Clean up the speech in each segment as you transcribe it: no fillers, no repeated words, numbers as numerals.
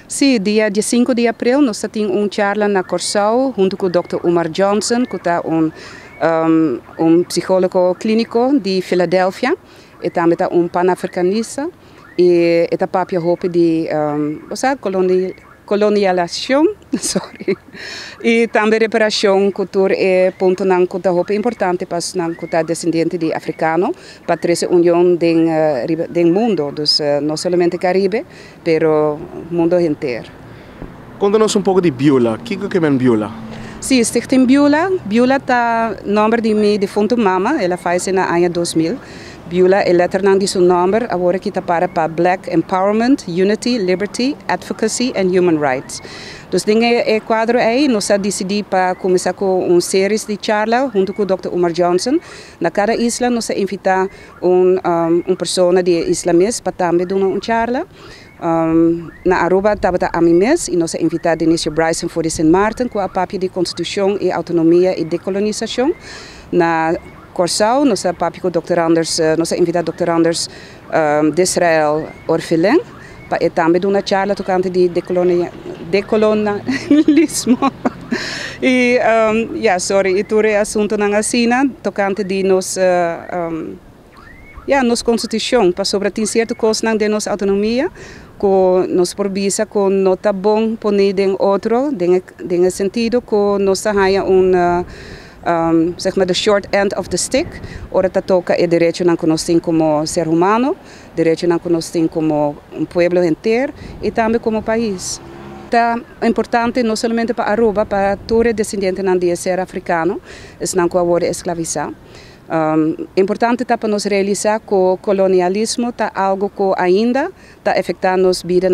Sim, dia 5 de abril nós temos charla na Corsau junto com o Dr. Umar Johnson, que é psicólogo clínico de Filadélfia, e também pan-africanista, e é papia hope de colonialização, sorry, e também reparação cultura é ponto não que é importante para não que descendente de africano para trazer união do mundo, dus não somente Caribe, pero mundo inteiro. Conta-nos pouco de Beulah. O que é Beulah? Sim, Stichting Beulah. Beulah está nome de minha defunta mama, ela faz no ano 2000. Beulah é letra de seu nome, agora que está para Black Empowerment, Unity, Liberty, Advocacy and Human Rights. Dus é quadro aí, nós decidimos para começar com uma série de charla junto com o Dr. Umar Johnson. Na cada isla nós invitamos uma pessoa de islamista para também dar uma charla. Na Aruba estava a mim mesmo e nós invitamos Denise Bryson for St. Martin com a papia de Constituição e Autonomia e Decolonização. Na Corsau, nós invitamos Dr. Anders de Israel Orfelin para também dar uma charla tocante de decolonialismo. E, sorry, itu é assunto na China, tocante de nossa Constituição, para sobre tem certa coisa de nossa autonomia, que nos provisa que não está bom poner em outro, em sentido que nós temos zeg maar the short end of the stick, ora ta toca é direito que nós temos como ser humano, direito que nós temos como pueblo inteiro e também como país. É importante não somente para Aruba, para todo descendente de ser africano, não que agora escravizar. É importante para nós realizar que o colonialismo é algo que ainda está afetando nossa vida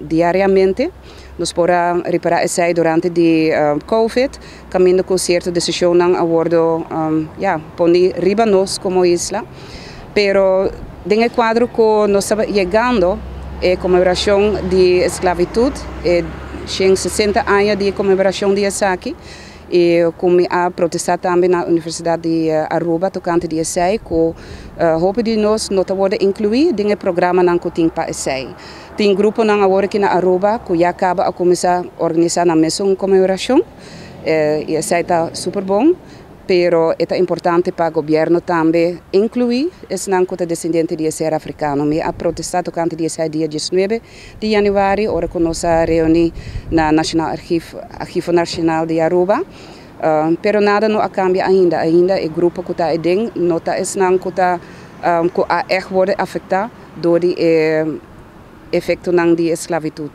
diariamente. Nós podemos reparar isso durante a Covid, caminhando com certa decisão a bordo, poner riba nós como isla. Pero, no quadro que nós estamos chegando, é comemoração de esclavitud, é 60 anos de comemoração de Asaki. E como a protestar também na Universidade de Aruba, tocante de essay, que roupa de nós não pode incluir no programa que tem para essay. Tem grupo agora aqui na Aruba que já acaba a começar a organizar na mesma comemoração. E essay está super bom, pero é importante para o governo também incluir esse não que é descendente de ser africano. Me a protestar tocante de essay dia 19 de janeiro, hora que nós reunimos na National Arquivo Nacional de Aruba. Pero nada não cambia ainda. Ainda o grupo que está aí não está esse não que está que a echt worden afetado door die effecten de esclavitud.